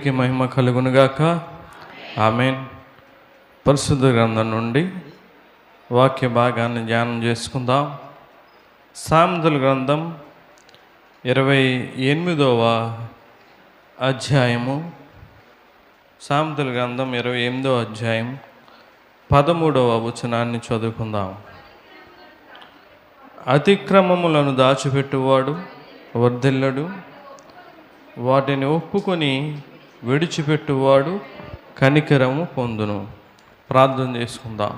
దేవునికి మహిమ కలుగునుగాక. ఆమేన్. పరిశుద్ధ గ్రంథం నుండి వాక్య భాగాన్ని ధ్యానం చేసుకుందాం. సామెతల గ్రంథం 28వ అధ్యాయము. సామెతల గ్రంథం 28వ అధ్యాయం 13వ వచనాన్ని చదువుకుందాం. అతిక్రమములను దాచిపెట్టువాడు వర్ధిల్లడు, వాటిని ఒప్పుకొని విడిచిపెట్టువాడు కనికరము పొందును. ప్రార్థన చేసుకుందాం.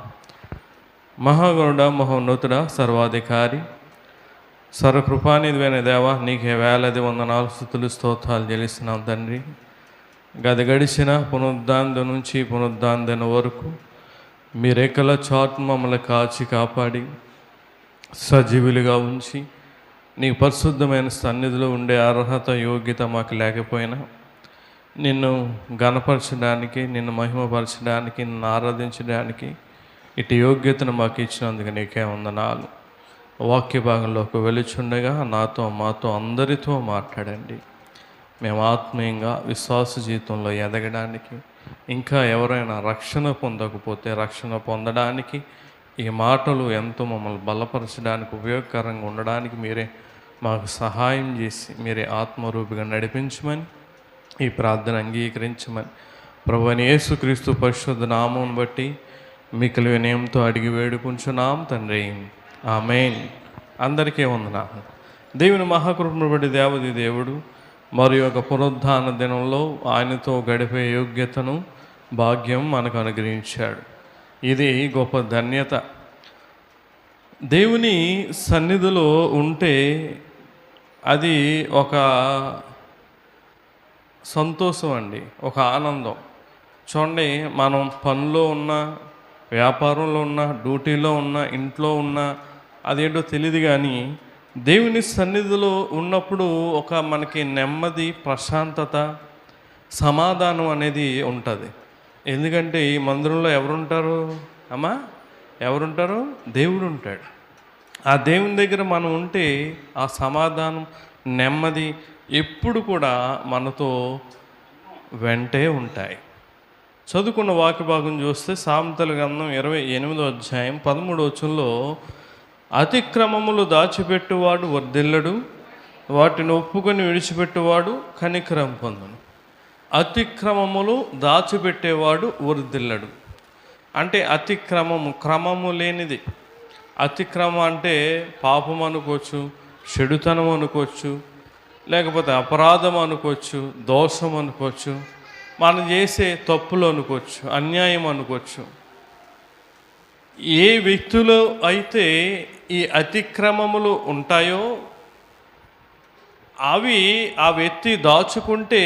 మహాగణుడ, మహోన్నతుడ, సర్వాధికారి, సర్వకృపానిధివైన దేవా, నీకే వేలాది వందనాలు, స్తుతులు, స్తోత్రాలు చెల్లిస్తున్నాం తండ్రి. గడిచిన పునరుద్ధానం నుంచి పునరుద్ధానం వరకు మీ రెక్కల చాటు మమ్మల్ని కాచి కాపాడి సజీవులుగా ఉంచి నీ పరిశుద్ధమైన సన్నిధిలో ఉండే అర్హత యోగ్యత మాకు లేకపోయినా నిన్ను ఘనపరచడానికి, నిన్ను మహిమపరచడానికి, నిన్ను ఆరాధించడానికి ఇటు యోగ్యతను మాకు ఇచ్చినందుకు నీకే వందనాలు. వాక్య భాగంలోకి వెలుచుండగా మాతో అందరితో మాట్లాడండి. మేము ఆత్మీయంగా విశ్వాస జీవితంలో ఎదగడానికి, ఇంకా ఎవరైనా రక్షణ పొందకపోతే రక్షణ పొందడానికి ఈ మాటలు ఎంతో మమ్మల్ని బలపరచడానికి, ఉపయోగకరంగా ఉండడానికి మీరే మాకు సహాయం చేసి మీరే ఆత్మరూపిగా నడిపించమని, ఈ ప్రార్థన అంగీకరించమని ప్రభువైన యేసుక్రీస్తు పరిశుద్ధ నామమును బట్టి మిక్కిలి వినయంతో అడిగి వేడుకుంటున్నాం తండ్రి. ఆమేన్. అందరికీ వందనాలు. దేవుని మహాకృపను బట్టి దేవది దేవుడు మరి ఒక పునరుద్ధాన దినంలో ఆయనతో గడిపే యోగ్యతను, భాగ్యం మనకు అనుగ్రహించాడు. ఇది గొప్ప ధన్యత. దేవుని సన్నిధిలో ఉంటే అది ఒక సంతోషం అండి, ఒక ఆనందం. చూడండి, మనం పనిలో ఉన్నా, వ్యాపారంలో ఉన్నా, డ్యూటీలో ఉన్నా, ఇంట్లో ఉన్నా, అదేంటో తెలియదు, కానీ దేవుని సన్నిధిలో ఉన్నప్పుడు ఒక మనకి నెమ్మది, ప్రశాంతత, సమాధానం అనేది ఉంటుంది. ఎందుకంటే ఈ మందిరంలో ఎవరుంటారు అమ్మా? ఎవరుంటారు? దేవుడు ఉంటాడు. ఆ దేవుని దగ్గర మనం ఉంటే ఆ సమాధానం, నెమ్మది ఎప్పుడు కూడా మనతో వెంటే ఉంటాయి. చదువుకున్న వాక్య భాగం చూస్తే సామెతల గ్రంథం 28వ అధ్యాయం 13వ వచనంలో, అతిక్రమములు దాచిపెట్టువాడు వర్ధిల్లడు, వాటిని ఒప్పుకొని విడిచిపెట్టువాడు కనికరం పొందును. అతిక్రమములు దాచిపెట్టేవాడు వర్ధిల్లడు. అంటే అతిక్రమము, క్రమము లేనిది. అతిక్రమం అంటే పాపం అనుకోవచ్చు, చెడుతనం అనుకోవచ్చు, లేకపోతే అపరాధం అనుకోవచ్చు, దోషం అనుకోవచ్చు, మనం చేసే తప్పులు అనుకోవచ్చు, అన్యాయం అనుకోవచ్చు. ఏ వ్యక్తిలో అయితే ఈ అతిక్రమములు ఉంటాయో అవి ఆ వ్యక్తి దాచుకుంటే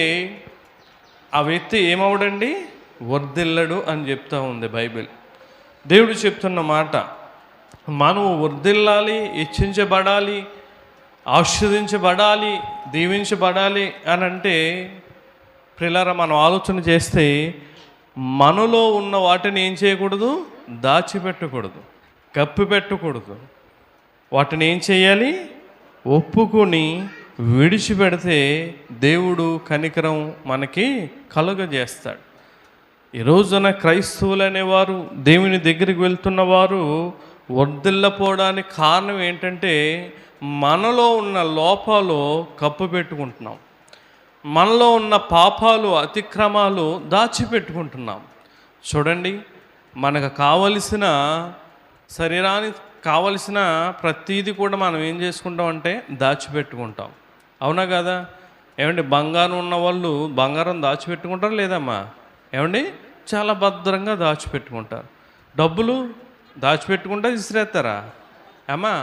ఆ వ్యక్తి ఏమవడండి? వర్ధిల్లడు అని చెప్తా ఉంది బైబిల్. దేవుడు చెప్తున్న మాట, మనం వర్ధిల్లాలి, హెచ్చించబడాలి, ఆశీర్వదించబడాలి, దీవించబడాలి అని అంటే ప్రియులారా, మనం ఆలోచన చేస్తే మనలో ఉన్న వాటిని ఏం చేయకూడదు? దాచిపెట్టకూడదు, కప్పిపెట్టకూడదు. వాటిని ఏం చేయాలి? ఒప్పుకొని విడిచిపెడితే దేవుడు కనికరం మనకి కలుగజేస్తాడు. ఈ రోజున క్రైస్తవులు అనేవారు, దేవుని దగ్గరికి వెళ్తున్న వారు వర్ధిల్లపోవడానికి కారణం ఏంటంటే మనలో ఉన్న లోపాలు కప్పు పెట్టుకుంటున్నాం, మనలో ఉన్న పాపాలు, అతిక్రమాలు దాచిపెట్టుకుంటున్నాం. చూడండి, మనకు కావలసిన, శరీరానికి కావలసిన ప్రతీది కూడా మనం ఏం చేసుకుంటాం అంటే దాచిపెట్టుకుంటాం. అవునా కదా? ఏమండి, బంగారం ఉన్న వాళ్ళు బంగారం దాచిపెట్టుకుంటారు లేదమ్మా? ఏమండి, చాలా భద్రంగా దాచిపెట్టుకుంటారు. డబ్బులు దాచిపెట్టుకుంటారు, విసిరేస్తారా అమ్మా?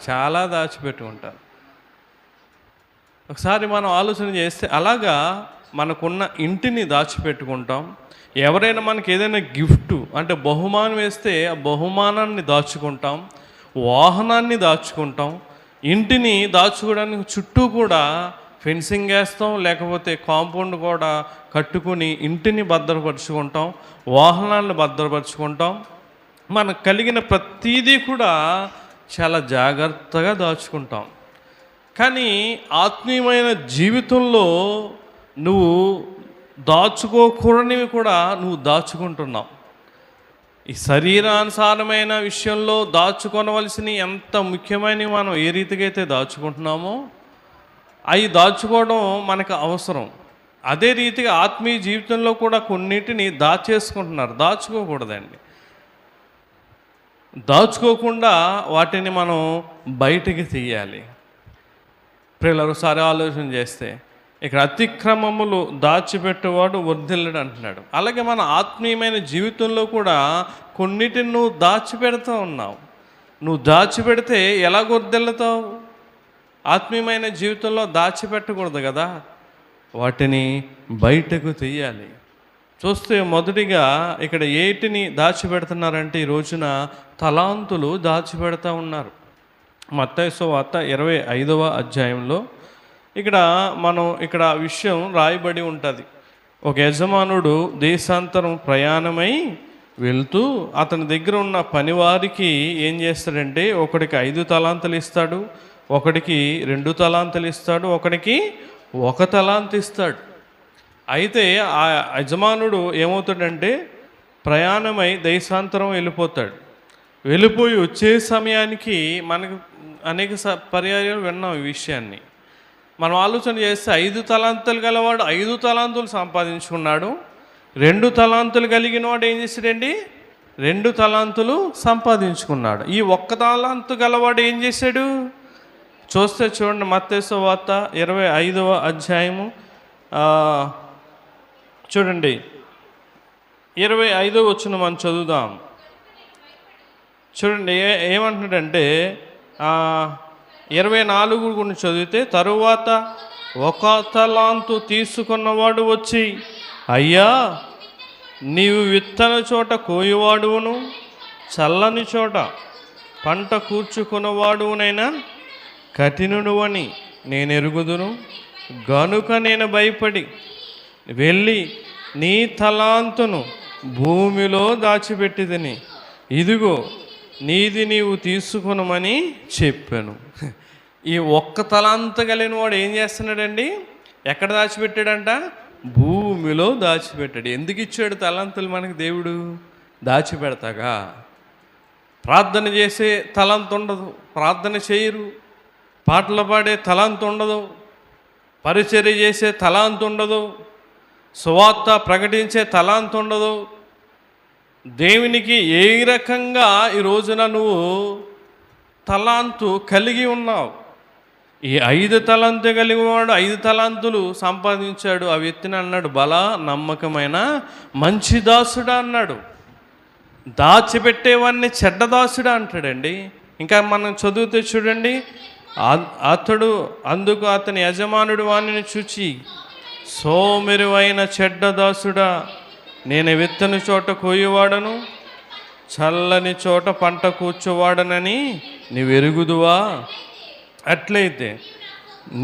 చాలా దాచిపెట్టుకుంటారు. ఒకసారి మనం ఆలోచన చేస్తే అలాగా మనకున్న ఇంటిని దాచిపెట్టుకుంటాం. ఎవరైనా మనకి ఏదైనా గిఫ్ట్ అంటే బహుమానం వేస్తే ఆ బహుమానాన్ని దాచుకుంటాం, వాహనాన్ని దాచుకుంటాం. ఇంటిని దాచుకోవడానికి చుట్టూ కూడా ఫెన్సింగ్ వేస్తాం, లేకపోతే కాంపౌండ్ కూడా కట్టుకుని ఇంటిని భద్రపరుచుకుంటాం, వాహనాలను భద్రపరుచుకుంటాం. మనకు కలిగిన ప్రతీదీ కూడా చాలా జాగ్రత్తగా దాచుకుంటాం. కానీ ఆత్మీయమైన జీవితంలో నువ్వు దాచుకోకూడనివి కూడా నువ్వు దాచుకుంటున్నావు. ఈ శరీరానుసారమైన విషయంలో దాచుకోవలసినవి ఎంత ముఖ్యమైనవి మనం ఏ రీతిగా అయితే దాచుకుంటున్నామో అవి దాచుకోవడం మనకు అవసరం. అదే రీతిగా ఆత్మీయ జీవితంలో కూడా కొన్నిటిని దాచేసుకుంటున్నారు. దాచుకోకూడదండి. దాచుకోకుండా వాటిని మనం బయటికి తీయాలి. పిల్లలు ఒకసారి ఆలోచన చేస్తే ఇక్కడ అతిక్రమములు దాచిపెట్టేవాడు వర్ధిల్లడు అంటున్నాడు. అలాగే మన ఆత్మీయమైన జీవితంలో కూడా కొన్నిటిని నువ్వు దాచిపెడుతూ ఉన్నావు. నువ్వు దాచిపెడితే ఎలా వర్ధిల్లుతావు? ఆత్మీయమైన జీవితంలో దాచిపెట్టకూడదు కదా, వాటిని బయటకు తీయాలి. చూస్తే మొదటిగా ఇక్కడ ఏటిని దాచిపెడుతున్నారంటే ఈ రోజున తలాంతులు దాచిపెడతా ఉన్నారు. మత్తయి సువార్త 25వ అధ్యాయంలో ఇక్కడ విషయం రాయబడి ఉంటుంది. ఒక యజమానుడు దేశాంతరం ప్రయాణమై వెళ్తూ అతని దగ్గర ఉన్న పనివారికి ఏం చేస్తాడంటే ఒకడికి 5 తలాంతులు ఇస్తాడు, ఒకడికి 2 తలాంతులు ఇస్తాడు, ఒకడికి 1 తలాంతు ఇస్తాడు. అయితే ఆ యజమానుడు ఏమవుతాడంటే ప్రయాణమై దేశాంతరం వెళ్ళిపోతాడు. వెళ్ళిపోయి వచ్చే సమయానికి మనకు అనేక పర్యాయాలు విన్నాం ఈ విషయాన్ని. మనం ఆలోచన చేస్తే 5 తలాంతులు గలవాడు 5 తలాంతులు సంపాదించుకున్నాడు. 2 తలాంతులు కలిగిన వాడు ఏం చేశాడండి? 2 తలాంతులు సంపాదించుకున్నాడు. ఈ 1 తలాంతు గలవాడు ఏం చేశాడు? చూస్తే చూడండి, మత్తయి సువార్త 25వ అధ్యాయము చూడండి 25వ వచనం మనం చదువుదాం. చూడండి ఏమంటున్నాడంటే 24 గురించి చదివితే, తరువాత 1 తలాంతు తీసుకున్నవాడు వచ్చి, అయ్యా, నీవు విత్తన చోట కోయువాడువును చల్లని చోట పంట కూర్చుకున్నవాడునైనా కఠినుడు అని నేను ఎరుగుదును గనుక నేను భయపడి వెళ్ళి నీ తలాంతును భూమిలో దాచిపెట్టిదని, ఇదిగో నీది నీవు తీసుకునమని చెప్పాను. ఈ 1 తలాంతు కలిగిన వాడు ఏం చేస్తున్నాడండి? ఎక్కడ దాచిపెట్టాడంట? భూమిలో దాచిపెట్టాడు. ఎందుకు ఇచ్చాడు తలాంతులు మనకి దేవుడు? దాచిపెడతాగా. ప్రార్థన చేసే తలాంతు ఉండదు, ప్రార్థన చేయరు. పాటలు పాడే తలాంతు ఉండదు, పరిచర్య చేసే తలాంతు ఉండదు, సువార్త ప్రకటించే తలాంతు ఉండదు. దేవునికి ఏ రకంగా ఈ రోజున నువ్వు తలాంతు కలిగి ఉన్నావు? ఈ 5 తలాంతు కలిగి వాడు 5 తలాంతులు సంపాదించాడు. ఆ వ్యక్తిని అన్నాడు, బల నమ్మకమైన మంచి దాసుడా అన్నాడు. దాచిపెట్టేవాడిని చెడ్డ దాసుడా అంటాడండి. ఇంకా మనం చదివితే చూడండి, అందుకు అతని యజమానుడు వాణిని చూచి, సోమెరువైన చెడ్డ దాసుడా, నేను విత్తని చోట కోయువాడను చల్లని చోట పంట కూర్చోవాడనని నీవు ఎరుగుదువా? అట్లయితే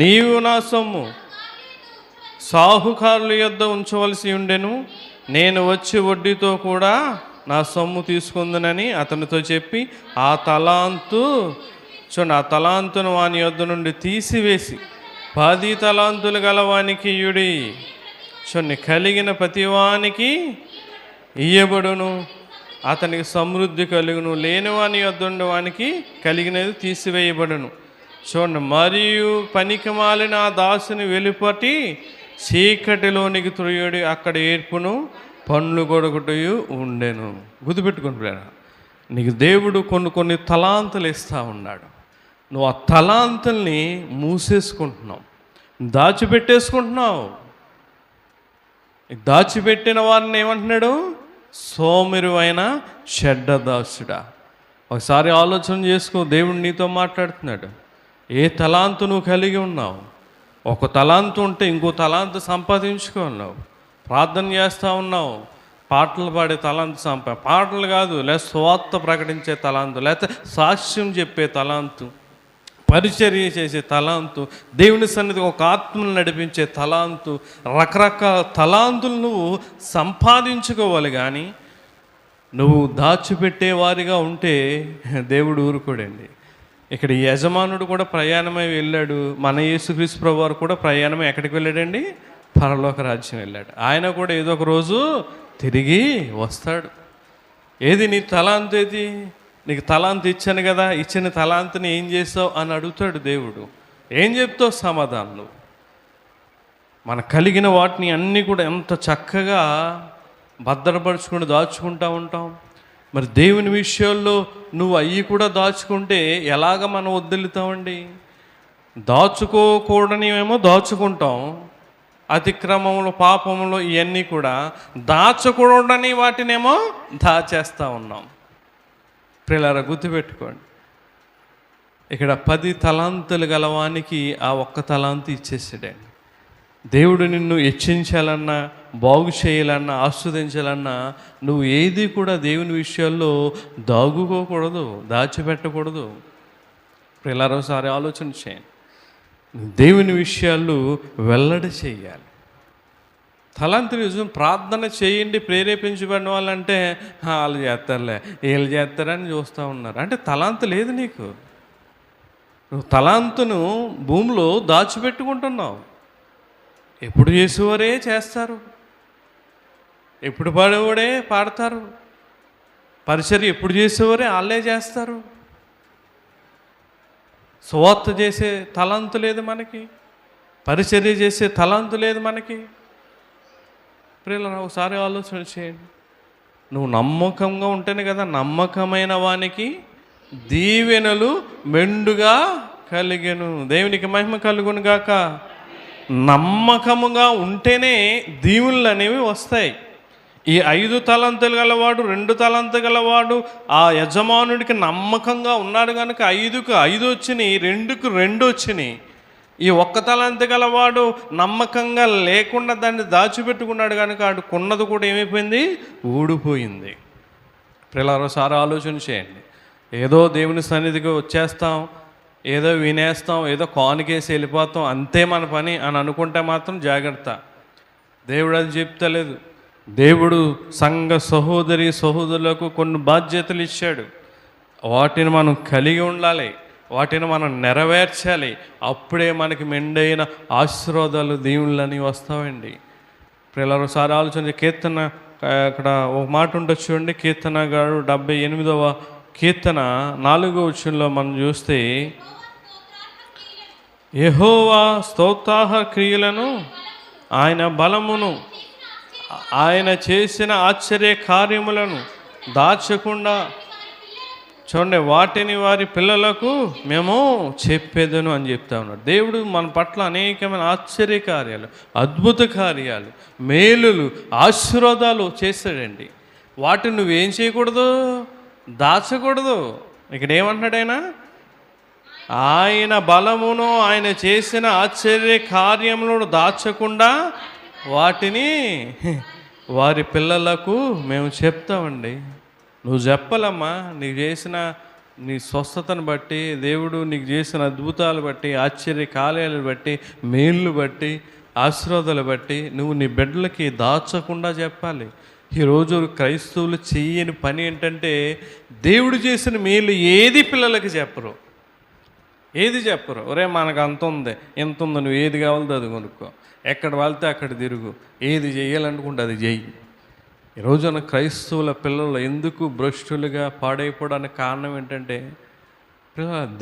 నీవు నా సొమ్ము సాహుకారుల యొద్ద ఉంచవలసి ఉండెను, నేను వచ్చి వడ్డీతో కూడా నా సొమ్ము తీసుకుందునని అతనితో చెప్పి ఆ తలాంతును వాని యొద్ద నుండి తీసివేసి 10 తలాంతులు గలవానికి ఇయుడి. కలిగిన ప్రతివానికి ఇయ్యబడును, అతనికి సమృద్ధి కలుగును. లేనివాని యొద్ద వానికి కలిగినది తీసివేయబడును. చూడండి, మరియు పనికి మాలిన ఆ దాసుని వెలుపటి చీకటిలోనికి త్రొయ్యుడి, అక్కడ ఏర్పును పండ్లు కొడుకుటయు ఉండెను. గుర్తుపెట్టుకుని నీకు దేవుడు కొన్ని తలాంతులు ఇస్తూ ఉన్నాడు. నువ్వు ఆ తలాంతుల్ని మూసేసుకుంటున్నావు, దాచిపెట్టేసుకుంటున్నావు. దాచిపెట్టిన వారిని ఏమంటున్నాడు? సోమెరువైన చెడ్డ దాసుడా. ఒకసారి ఆలోచన చేసుకో, దేవుడు నీతో మాట్లాడుతున్నాడు. ఏ తలాంతు నువ్వు కలిగి ఉన్నావు? 1 తలాంతు ఉంటే ఇంకో తలాంతు సంపాదించుకున్నావు. ప్రార్థన చేస్తూ ఉన్నావు, పాటలు పాడే తలాంతు పాటలు కాదు, లేదా స్వార్థ ప్రకటించే తలాంతు, లేకపోతే సాక్ష్యం చెప్పే తలాంతు, పరిచర్య చేసే తలాంతు, దేవుని సన్నిధి ఒక ఆత్మను నడిపించే తలాంతు, రకరకాల తలాంతులు నువ్వు సంపాదించుకోవాలి. కానీ నువ్వు దాచిపెట్టేవారిగా ఉంటే దేవుడు ఊరుకోడండి. ఇక్కడ యజమానుడు కూడా ప్రయాణమై వెళ్ళాడు. మన యేసుక్రీస్తు ప్రభువారు కూడా ప్రయాణమై ఎక్కడికి వెళ్ళాడండి? పరలోక రాజ్యం వెళ్ళాడు. ఆయన కూడా ఏదో ఒక రోజు తిరిగి వస్తాడు. ఏది నీ తలాంతు, ఏది నీకు తలాంతు ఇచ్చాను కదా, ఇచ్చిన తలాంతుని ఏం చేస్తావు అని అడుగుతాడు దేవుడు. ఏం చెప్తావు సమాధానం? నువ్వు మనకు కలిగిన వాటిని అన్నీ కూడా ఎంత చక్కగా భద్రపరుచుకుని దాచుకుంటూ ఉంటాం. మరి దేవుని విషయాల్లో నువ్వు అవి కూడా దాచుకుంటే ఎలాగ మనం వదిలితామండి? దాచుకోకూడనివేమో దాచుకుంటాం, అతిక్రమంలో పాపంలో ఇవన్నీ కూడా దాచకూడని వాటినేమో దాచేస్తూ ఉన్నాం. ప్రియులారా, గుర్తుపెట్టుకోండి, ఇక్కడ 10 తలాంతులు గలవానికి ఆ ఒక్క తలాంతు ఇచ్చేసాడండి. దేవుడు నిన్ను హెచ్చించాలన్నా, బాగు చేయాలన్నా, ఆస్వాదించాలన్నా నువ్వు ఏది కూడా దేవుని విషయాల్లో దాగుకోకూడదు, దాచిపెట్టకూడదు. ప్రియులారా, ఒకసారి ఆలోచన చేయండి. దేవుని విషయాలు వెల్లడి చేయాలి. తలాంతు నిజం ప్రార్థన చేయండి ప్రేరేపించబడిన వాళ్ళంటే వాళ్ళు చేస్తారులే, వీళ్ళు చేస్తారని చూస్తూ ఉన్నారు. అంటే తలాంతు లేదు నీకు. నువ్వు తలాంతును భూమిలో దాచిపెట్టుకుంటున్నావు. ఎప్పుడు చేసేవారే చేస్తారు, ఎప్పుడు పాడేవాడే పాడతారు, పరిచర్య ఎప్పుడు చేసేవారే వాళ్ళే చేస్తారు. సువార్త చేసే తలాంతు లేదు మనకి, పరిచర్య చేసే తలాంతు లేదు మనకి. ప్రియులారా, ఒకసారి ఆలోచన చేయండి. నువ్వు నమ్మకంగా ఉంటేనే కదా, నమ్మకమైన వానికి దీవెనలు మెండుగా కలిగెను. దేవునికి మహిమ కలుగును గాక. నమ్మకముగా ఉంటేనే దీవుళ్ళు అనేవి వస్తాయి. ఈ 5 తలాంతులు గలవాడు, 2 తలాంతు గలవాడు ఆ యజమానుడికి నమ్మకంగా ఉన్నాడు కనుక 5కు 5 వచ్చినాయి, 2కు 2 వచ్చినాయి. ఈ 1 తలాంతు గలవాడు నమ్మకంగా లేకుండా దాన్ని దాచిపెట్టుకున్నాడు కనుక ఆడుకున్నది కూడా ఏమైపోయింది? ఊడిపోయింది. ప్రియులారా, సారా ఆలోచన చేయండి. ఏదో దేవుని సన్నిధికి వచ్చేస్తాం, ఏదో వినేస్తాం, ఏదో కానుకేసి వెళ్ళిపోతాం, అంతే మన పని అని అనుకుంటే మాత్రం జాగ్రత్త. దేవుడు అది చెప్తలేదు. దేవుడు సంఘ సహోదరి సహోదరులకు కొన్ని బాధ్యతలు ఇచ్చాడు. వాటిని మనం కలిగి ఉండాలి, వాటిని మనం నెరవేర్చాలి. అప్పుడే మనకి మెండైన ఆశీర్వాదాలు దీవులని వస్తామండి. ప్రియులారా, ఒకసారి ఆలోచన. కీర్తన అక్కడ ఒక మాట ఉంటుంది చూడండి. కీర్తన గారు 78వ కీర్తన 4వ వచనంలో మనం చూస్తే, యెహోవా స్తోత్రార్హ క్రియలను, ఆయన బలమును, ఆయన చేసిన ఆశ్చర్య కార్యములను దాచకుండా చూడండి వాటిని వారి పిల్లలకు మేము చెప్పేదను అని చెప్తా ఉన్నాడు. దేవుడు మన పట్ల అనేకమైన ఆశ్చర్య కార్యాలు, అద్భుత కార్యాలు, మేలులు, ఆశీర్వాదాలు చేస్తాడండి. వాటిని నువ్వేం చేయకూడదు? దాచకూడదు. ఇక్కడ ఏమంటున్నాడైనా? ఆయన బలమును, ఆయన చేసిన ఆశ్చర్య కార్యములను దాచకుండా వాటిని వారి పిల్లలకు మేము చెప్తామండి. నువ్వు చెప్పాలమ్మా, నీకు చేసిన నీ స్వస్థతను బట్టి, దేవుడు నీకు చేసిన అద్భుతాలు బట్టి, ఆశ్చర్య కార్యాలను బట్టి, మేళ్ళు బట్టి, ఆశీర్వాదాలు బట్టి నువ్వు నీ బిడ్డలకి దాచకుండా చెప్పాలి. ఈరోజు క్రైస్తవులు చెయ్యని పని ఏంటంటే, దేవుడు చేసిన మేలు ఏది పిల్లలకి చెప్పరు, ఏది చెప్పరు. ఒరే మనకు అంత ఉంది, ఎంత ఉంది, నువ్వు ఏది కావాలో అది కొనుక్కో, ఎక్కడ వెళ్తే అక్కడ తిరుగు, ఏది చేయాలనుకుంటే అది చెయ్యి. ఈరోజున క్రైస్తవుల పిల్లలు ఎందుకు భ్రష్టులుగా పాడైపోవడానికి కారణం ఏంటంటే,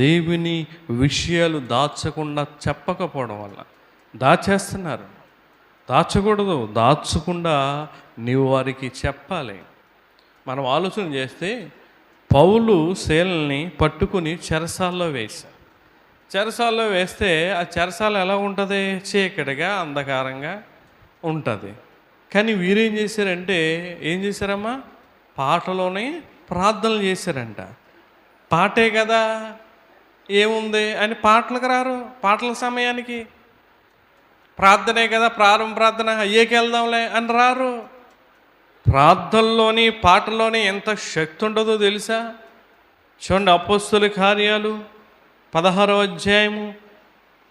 దేవుని విషయాలు దాచకుండా చెప్పకపోవడం వల్ల. దాచేస్తున్నారు. దాచకూడదు, దాచకుండా నీవు వారికి చెప్పాలి. మనం ఆలోచన చేస్తే పౌలు శీలని పట్టుకుని చెరసాల్లో వేశారు. చెరసాల్లో వేస్తే ఆ చెరసాల ఎలా ఉంటుంది? చీకటిగా, అంధకారంగా ఉంటుంది. కానీ వీరేం చేశారంటే, ఏం చేశారమ్మా? పాటలోనే ప్రార్థనలు చేశారంట. పాటే కదా, ఏముంది అని పాటలకు రారు. పాటల సమయానికి ప్రార్థనే కదా, ప్రారంభ ప్రార్థన, అయ్యేకి వెళ్దాంలే అని రారు. ప్రార్థనలోని పాటలోని ఎంత శక్తి ఉంటుందో తెలుసా? చూడండి, అపోస్తలుల కార్యాలు 16వ అధ్యాయము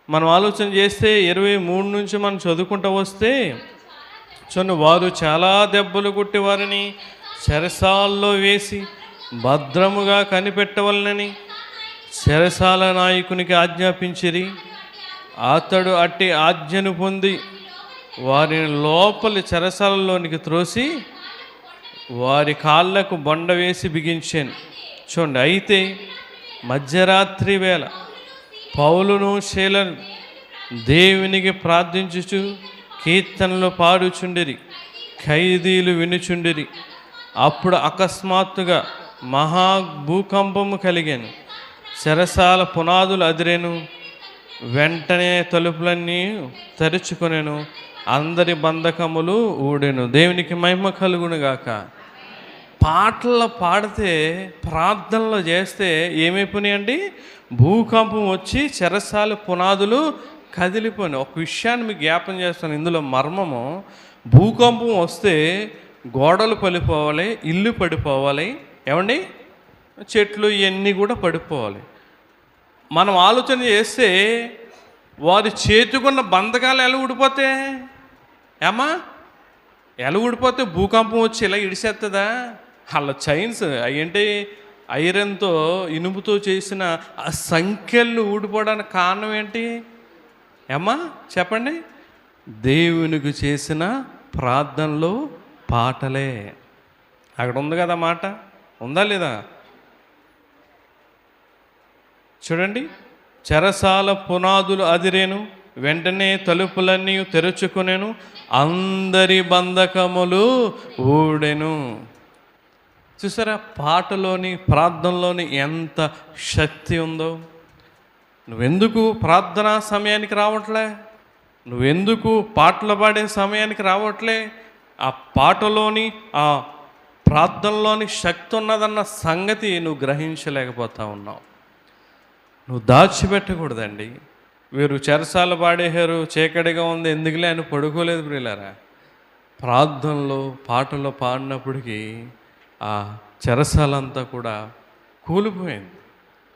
మనం ఆలోచన చేస్తే 23 నుంచి మనం చదువుకుంటూ వస్తే చూడండి, వారు చాలా దెబ్బలు కొట్టి వారిని చెరసాల్లో వేసి భద్రముగా కనిపెట్టవలనని చెరసాల నాయకునికి ఆజ్ఞాపించిరి. అతడు అట్టి ఆజ్ఞను పొంది వారిని లోపలి చెరసాలలోనికి త్రోసి వారి కాళ్ళకు బొండ వేసి బిగించాను. చూడండి, అయితే మధ్యరాత్రి వేళ పౌలును శీలను దేవునికి ప్రార్థించుచు కీర్తనలు పాడుచుండిరి, ఖైదీలు వినుచుండిరి. అప్పుడు అకస్మాత్తుగా మహా భూకంపము కలిగాను, చెరసాల పునాదులు అదిరెను, వెంటనే తలుపులన్నీ తెరుచుకొనెను, అందరి బంధకములు ఊడెను. దేవునికి మహిమ కలుగునుగాక. పాటల్లో పాడితే, ప్రార్థనలో చేస్తే ఏమైపోయినాయండి? భూకంపం వచ్చి చెరసాల పునాదులు కదిలిపోయినాయి. ఒక విషయాన్ని మీకు జ్ఞాపం చేస్తాను, ఇందులో మర్మము. భూకంపం వస్తే గోడలు పడిపోవాలి, ఇల్లు పడిపోవాలి, ఏమండి, చెట్లు ఇవన్నీ కూడా పడిపోవాలి. మనం ఆలోచన చేస్తే వారి చేతికున్న బంధకాలు ఎలా ఊడిపోతే, ఏమా ఎలా ఊడిపోతే? భూకంపం వచ్చి ఇలా ఇడిసేస్తుందా? వాళ్ళ చైన్స్ అయ్యంటే ఐరన్తో, ఇనుముతో చేసిన ఆ సంఖ్యలు ఊడిపోవడానికి కారణం ఏంటి ఏమా చెప్పండి? దేవునికి చేసిన ప్రార్థనలో పాటలే. అక్కడ ఉంది కదా మాట, ఉందా లేదా? చూడండి, చెరసాల పునాదులు అదిరేను, వెంటనే తలుపులన్నీ తెరుచుకొనెను, అందరి బంధకములు ఊడెను. చూసారా, పాటలోని ప్రార్థనలోని ఎంత శక్తి ఉందో. నువ్వెందుకు ప్రార్థనా సమయానికి రావట్లే? నువ్వెందుకు పాటలు పాడే సమయానికి రావట్లే? ఆ పాటలోని, ఆ ప్రార్థనలోని శక్తి ఉన్నదన్న సంగతి నువ్వు గ్రహించలేకపోతా ఉన్నావు. నువ్వు దాచిపెట్టకూడదండి. వీరు చెరసాల పాడేశారు, చీకటిగా ఉంది, ఎందుకులే అని పడుకోలేదు ప్రియులారా. ప్రార్థనలో పాటలో పాడినప్పటికీ ఆ చెరసాలంతా కూడా కూలిపోయింది,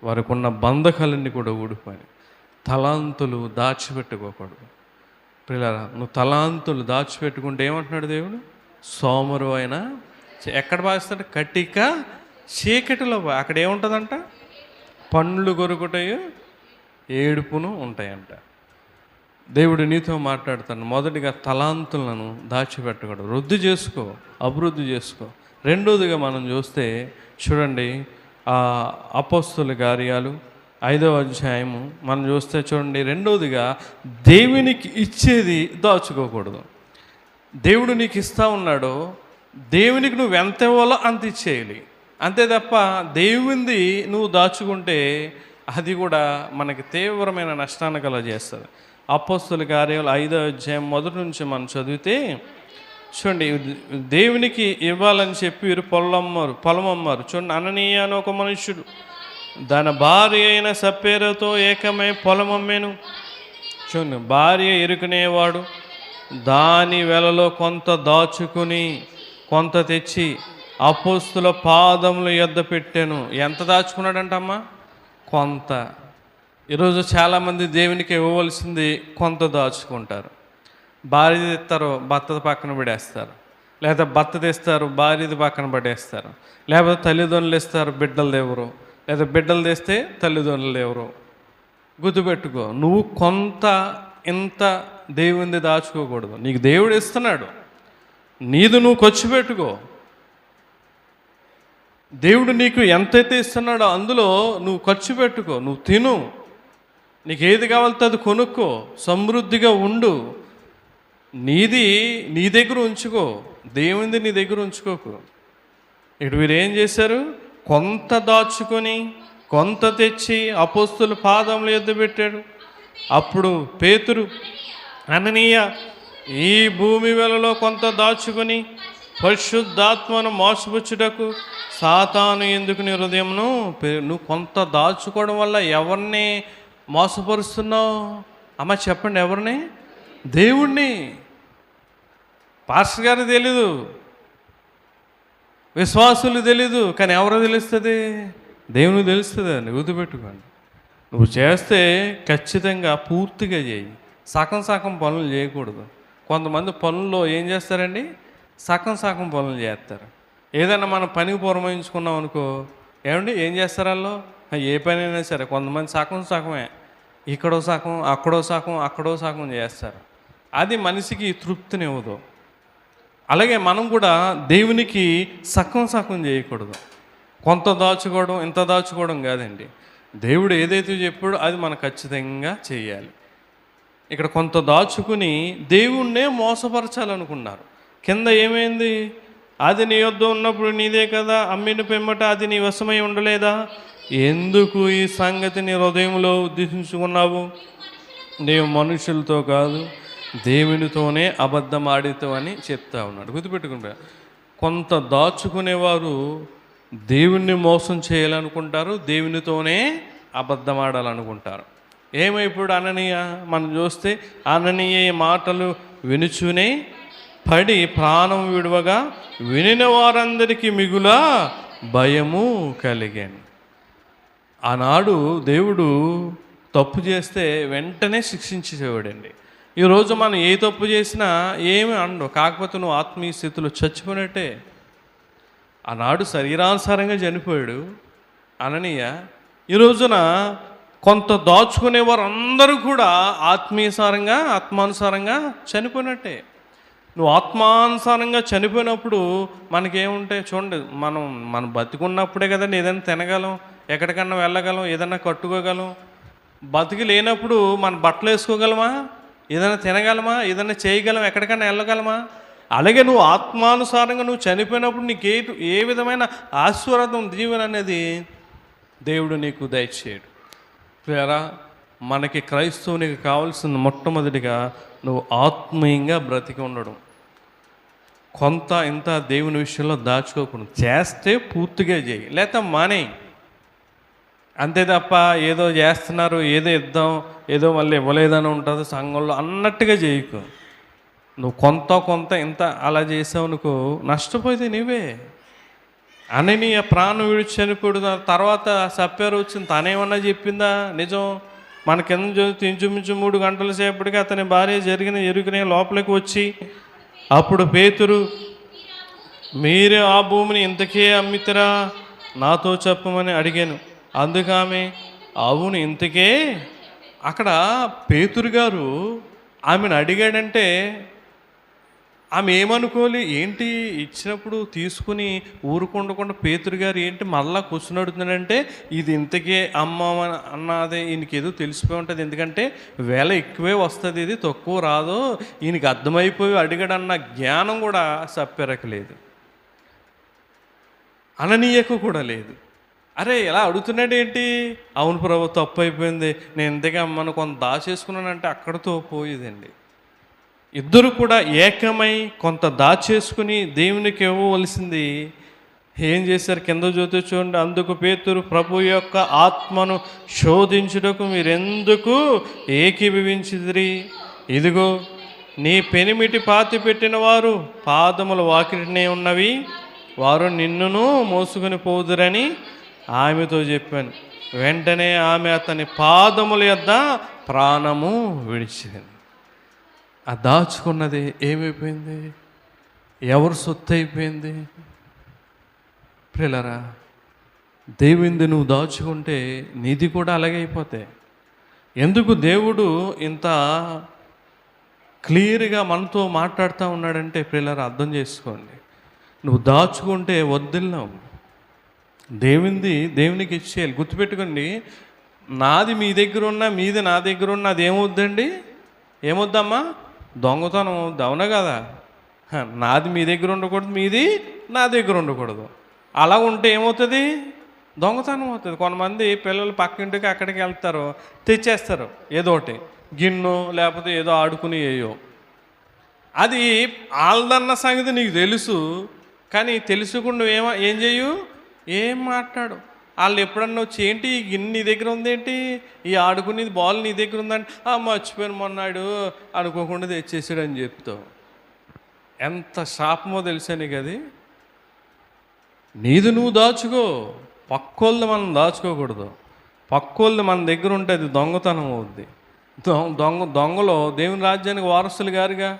వారికి ఉన్న బంధకాలన్నీ కూడా ఊడిపోయినాయి. తలాంతులు దాచిపెట్టుకోకూడదు ప్రియులారా. నువ్వు తలాంతులు దాచిపెట్టుకుంటే ఏమంటున్నాడు దేవుడు? సోమరు అయినా ఎక్కడ భావిస్తాడు? కటిక చీకటిలో. అక్కడ ఏముంటుందంట? పండ్లు కొరుకుటయు ఏడుపును ఉంటాయంట. దేవుడు నీతో మాట్లాడుతాను. మొదటిగా తలాంతులను దాచిపెట్టకూడదు, వృద్ధి చేసుకో, అభివృద్ధి చేసుకో. రెండోదిగా మనం చూస్తే చూడండి, అపోస్తుల కార్యాలు 5వ అధ్యాయము మనం చూస్తే చూడండి, రెండోదిగా దేవునికి ఇచ్చేది దాచుకోకూడదు. దేవుడు నీకు ఇస్తా ఉన్నాడో దేవునికి నువ్వు ఎంత ఇవ్వాలో అంత ఇచ్చేయాలి, అంతే తప్ప దేవునిది నువ్వు దాచుకుంటే అది కూడా మనకి తీవ్రమైన నష్టాన్ని కలగజేస్తుంది. అపోస్తుల కార్యాలు 5వ అధ్యాయం మొదటి నుంచి మనం చదివితే చూడండి, దేవునికి ఇవ్వాలని చెప్పి వీరు పొలం అమ్మారు. చూడండి, అననీయ అని ఒక మనుష్యుడు తన భార్య అయిన సప్పేరతో ఏకమై పొలం అమ్మేను. చూడండి, భార్య ఎరుకునేవాడు దాని వెలలో కొంత దాచుకుని కొంత తెచ్చి అపోస్తుల పాదముల యొద్ద పెట్టాను. ఎంత దాచుకున్నాడంటమ్మా? కొంత. ఈరోజు చాలామంది దేవునికి ఇవ్వవలసింది కొంత దాచుకుంటారు. భార్య తెస్తారు, భర్త పక్కన పడేస్తారు, లేదా భర్త తెస్తారు, భార్యది పక్కన పడేస్తారు, లేకపోతే తల్లిదండ్రులు ఇస్తారు, బిడ్డలు ఎవరు, లేదా బిడ్డలు తెస్తే తల్లిదండ్రులు ఎవరు. గుర్తుపెట్టుకో, నువ్వు కొంత ఇంత దేవునిది దాచుకోకూడదు. నీకు దేవుడు ఇస్తున్నాడు, నీది నువ్వు ఖర్చు పెట్టుకో. దేవుడు నీకు ఎంతైతే ఇస్తున్నాడో అందులో నువ్వు ఖర్చు పెట్టుకో, నువ్వు తిను, నీకు ఏది కావాలితే అది కొనుక్కో, సమృద్ధిగా ఉండు. నీది నీ దగ్గర ఉంచుకో, దేవునిది నీ దగ్గర ఉంచుకోకు. ఇటు వీరు ఏం చేశారు? కొంత దాచుకొని కొంత తెచ్చి అపోస్తుల పాదముల యొద్ద పెట్టాడు. అప్పుడు పేతురు, అననీయ, ఈ భూమి వెలలో కొంత దాచుకొని పరిశుద్ధాత్మను మోసపుచ్చుటకు సాతాను ఎందుకు నీ హృదయమును? నువ్వు కొంత దాచుకోవడం వల్ల ఎవరిని మోసపరుస్తున్నావు అమ్మ? చెప్పండి, ఎవరిని? దేవుణ్ణి. పాస్టర్ గారికి తెలీదు, విశ్వాసులు తెలీదు, కానీ ఎవరో తెలుస్తుంది? దేవునికి తెలుస్తుంది. అని గుర్తుపెట్టుకోండి. నువ్వు చేస్తే ఖచ్చితంగా పూర్తిగా చేయి, సగం సగం పనులు చేయకూడదు. కొంతమంది పనుల్లో ఏం చేస్తారండి? సగం సగం పనులు చేస్తారు. ఏదైనా మనం పనికి పురమాయించుకున్నాం అనుకో, ఏమండి ఏం చేస్తారు వాళ్ళు? ఏ పని అయినా సరే కొంతమంది సగం సగమే, ఇక్కడో సగం, అక్కడో సగం, అక్కడో సగం చేస్తారు. అది మనిషికి తృప్తినివ్వదు. అలాగే మనం కూడా దేవునికి సగం సగం చేయకూడదు. కొంత దాచుకోవడం, ఇంత దాచుకోవడం కాదండి. దేవుడు ఏదైతే చెప్పాడో అది మనం ఖచ్చితంగా చేయాలి. ఇక్కడ కొంత దాచుకుని దేవుణ్ణే మోసపరచాలనుకున్నారు. కింద ఏమైంది? అది నీ యొద్ద ఉన్నప్పుడు నీదే కదా, అమ్మిన పిమ్మట అది నీ వశమై ఉండలేదా? ఎందుకు ఈ సంగతి నీ హృదయంలో ఉద్దేశించుకున్నావు? నీవు మనుషులతో కాదు దేవునితోనే అబద్ధం ఆడితో అని చెప్తా ఉన్నాడు. గుర్తుపెట్టుకుంటా. కొంత దాచుకునేవారు దేవుణ్ణి మోసం చేయాలనుకుంటారు, దేవునితోనే అబద్ధం ఆడాలనుకుంటారు. ఏమైపోయాడు అననీయ? మనం చూస్తే అననీయ మాటలు వినుచునే పడి ప్రాణం విడువగా వినిన వారందరికీ మిగులా భయము కలిగాను. ఆనాడు దేవుడు తప్పు చేస్తే వెంటనే శిక్షించేవాడండి. ఈరోజు మనం ఏ తప్పు చేసినా ఏమి అండవు, కాకపోతే నువ్వు ఆత్మీయ స్థితిలో చచ్చిపోయినట్టే. ఆనాడు శరీరానుసారంగా చనిపోయాడు అననీయ. ఈ రోజున కొంత దాచుకునేవారు అందరూ కూడా ఆత్మానుసారంగా చనిపోయినట్టే. నువ్వు ఆత్మానుసారంగా చనిపోయినప్పుడు మనకేముంటాయి చూడండి, మనం బతికున్నప్పుడే కదండి ఏదైనా తినగలం, ఎక్కడికన్నా వెళ్ళగలం, ఏదైనా కట్టుకోగలం. బతికి లేనప్పుడు మన బట్టలు వేసుకోగలమా? ఏదైనా తినగలమా? ఏదైనా చేయగలమా? ఎక్కడికైనా వెళ్ళగలమా? అలాగే నువ్వు ఆత్మానుసారంగా నువ్వు చనిపోయినప్పుడు నీకు ఏ విధమైన ఆశీర్వాదం, దీవెన అనేది దేవుడు నీకు దయచేయడు. ప్రియరా, మనకి క్రైస్తవునికి కావాల్సిన మొట్టమొదటిగా నువ్వు ఆత్మీయంగా బ్రతికి ఉండడం. కొంత ఇంత దేవుని విషయంలో దాచుకోకూడదు. చేస్తే పూర్తిగా చేయి, లేకపోతే మానేయి. అంతే తప్ప ఏదో చేస్తున్నారు, ఏదో ఇద్దాం, ఏదో మళ్ళీ ఇవ్వలేదని ఉంటుంది సంఘంలో అన్నట్టుగా చేయకు. నువ్వు కొంత ఇంత అలా చేసావు అనుకో, నష్టపోతే నీవే. అననీయ ప్రాణం విడిచి చనిపోడు. తర్వాత సప్పారు వచ్చింది, తనేమన్నా చెప్పిందా? నిజం. మన కింద చూస్తే ఇంచుమించు 3 గంటల సేపటికి అతని భార్య జరిగిన ఎరుకనే లోపలికి వచ్చి, అప్పుడు పేతురు, మీరే ఆ భూమిని ఇంతకే అమ్మితరా? నాతో చెప్పమని అడిగాను. అందుకు ఆమె, అవును ఇంతకే. అక్కడ పేతురు గారు ఆమెను అడిగాడంటే ఆమె ఏమనుకోవాలి? ఏంటి ఇచ్చినప్పుడు తీసుకుని ఊరుకుండకుండా పేతురు గారు ఏంటి మళ్ళా కూర్చుని అడుగుతున్నాడంటే, ఇది ఇంతకే అమ్మ అన్నది ఈయనకి ఏదో తెలిసిపోయి ఉంటుంది. ఎందుకంటే వేల ఎక్కువే వస్తుంది, ఇది తక్కువ రాదు. ఈయనకి అర్థమైపోయి అడిగాడన్న జ్ఞానం కూడా సప్పెరకు లేదు, అననీయకు కూడా లేదు. అరే ఎలా అడుగుతున్నాడు ఏంటి? అవును ప్రభు, తప్పు అయిపోయింది, నేను ఇంతకే అమ్మను కొంత దాచేసుకున్నానంటే అక్కడితో పోయేదండి. ఇద్దరు కూడా ఏకమై కొంత దాచేసుకుని దేవునికి ఇవ్వవలసింది ఏం చేశారు? కింద జ్యోతి చూడండి. అందుకు పేతురు, ప్రభు యొక్క ఆత్మను శోధించుటకు మీరెందుకు ఏకీభవించిదిరి? ఇదిగో నీ పెనిమిటి పాతి పెట్టిన వారు పాదముల వాకిటినే ఉన్నవి, వారు నిన్నును మోసుకొని పోదురని ఆమెతో చెప్పాను. వెంటనే ఆమె అతని పాదముల యొద్ద ప్రాణము విడిచింది. ఆ దాచుకున్నది ఏమైపోయింది? ఎవరు సొత్తు అయిపోయింది? ప్రియులారా, దేవునిది నువ్వు దాచుకుంటే నీది కూడా అలాగే అయిపోతాయి. ఎందుకు దేవుడు ఇంత క్లియర్గా మనతో మాట్లాడుతూ ఉన్నాడంటే ప్రియులారా, అర్థం చేసుకోండి. నువ్వు దాచుకుంటే వదిలినావు. దేవునికి ఇచ్చేయాలి. గుర్తుపెట్టుకోండి, నాది మీ దగ్గర ఉన్నా, మీది నా దగ్గర ఉన్నా అది ఏమవుద్దండి? ఏమొద్దమ్మా? దొంగతనం అవుద్ది. అవునా కదా? నాది మీ దగ్గర ఉండకూడదు, మీది నా దగ్గర ఉండకూడదు. అలా ఉంటే ఏమవుతుంది? దొంగతనం అవుతుంది. కొంతమంది పిల్లలు పక్కింటికి అక్కడికి వెళ్తారు, తెచ్చేస్తారు ఏదో ఒకటి, గిన్నె లేకపోతే ఏదో ఆడుకుని ఏయో. అది వాళ్ళదన్న సంగతి నీకు తెలుసు, కానీ తెలుసుకుండా ఏం చేయు, ఏం మాట్లాడు. వాళ్ళు ఎప్పుడన్నా వచ్చి, ఏంటి ఈ గిన్నె నీ దగ్గర ఉందేంటి, ఈ ఆడుకునేది బాల్ నీ దగ్గర ఉందంటే, మర్చిపోయాను మొన్నాడు అనుకోకుండా తెచ్చేసాడు అని చెప్తావు. ఎంత శాపమో తెలుసా నీకు అది? నీది నువ్వు దాచుకో, పక్కోళ్ళది మనం దాచుకోకూడదు. పక్కోళ్ళది మన దగ్గర ఉంటే అది దొంగతనం అవుద్ది. దొంగలో దేవుని రాజ్యానికి వారసులు గారుగా.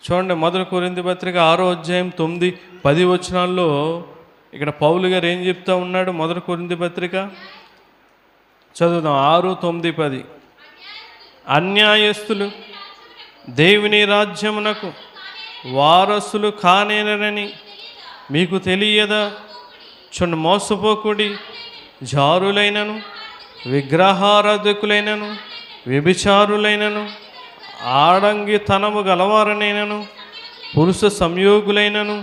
చూడండి, 1 కొరింథీ పత్రిక 6వ అధ్యాయం 9, 10 వచనాల్లో ఇక్కడ పౌలు గారు ఏం చెప్తా ఉన్నాడు? 1 కొరింథీ పత్రిక చదువుదాం. 6, 9, 10. అన్యాయస్తులు దేవుని రాజ్యమునకు వారసులు కానేరని మీకు తెలియదా? చుండు మోసపోకుడి, జారులైనను, విగ్రహారాధకులైనను, వ్యభిచారులైనను, ఆడంగితనము గలవారనైనను, పురుష సంయోగులైనను,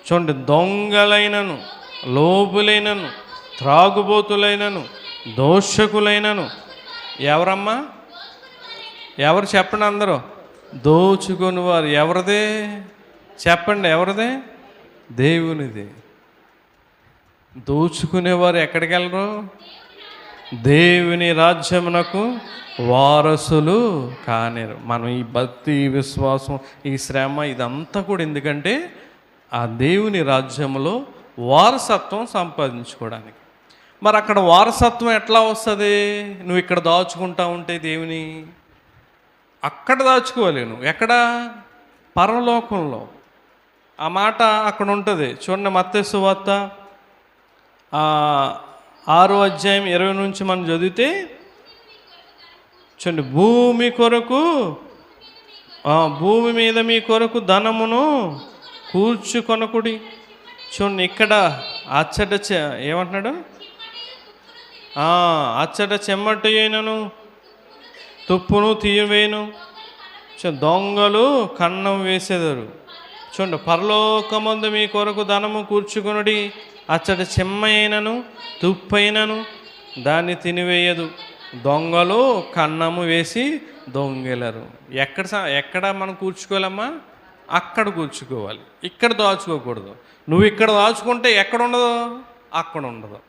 చూడండి, దొంగలైనను, లోబులైనను, త్రాగుబోతులైనను, దోషకులైనను. ఎవరమ్మా? ఎవరు చెప్పండి అందరూ? దోచుకొని వారు. ఎవరిదే చెప్పండి? ఎవరిదే? దేవునిది. దోచుకునేవారు ఎక్కడికి వెళ్ళరు? దేవుని రాజ్యమునకు వారసులు కానేరు. మనం ఈ భక్తి, ఈ విశ్వాసం, ఈ శ్రమ ఇదంతా కూడా ఎందుకంటే ఆ దేవుని రాజ్యంలో వారసత్వం సంపాదించుకోవడానికి. మరి అక్కడ వారసత్వం ఎట్లా వస్తుంది? నువ్వు ఇక్కడ దాచుకుంటా ఉంటే దేవుని అక్కడ దాచుకోవాలి. నువ్వు ఎక్కడ? పరలోకంలో. ఆ మాట అక్కడ ఉంటుంది. చూడండి, మత్తయి సువార్త 6వ అధ్యాయం 20 నుంచి మనం చదివితే చూడండి, భూమి మీద మీ కొరకు ధనమును కూర్చుకొనకుడి. చూడండి, ఇక్కడ ఏమంటున్నాడు? అచ్చట చెమ్మట అయినను తుప్పును తీయవేను, దొంగలు కన్నం వేసేదారు. చూడండి, పరలోకమందు మీ కొరకు ధనము కూర్చుకొనుడి, అచ్చట చెమ్మైనను తుప్పైనను దాన్ని తినివేయదు, దొంగలు కన్నము వేసి దొంగలరు. ఎక్కడ మనం కూర్చుకోవాలమ్మా? అక్కడ కూర్చుకోవాలి. ఇక్కడ దాచుకోకూడదు. నువ్వు ఇక్కడ దాచుకుంటే ఎక్కడ ఉండదు? అక్కడ ఉండదు.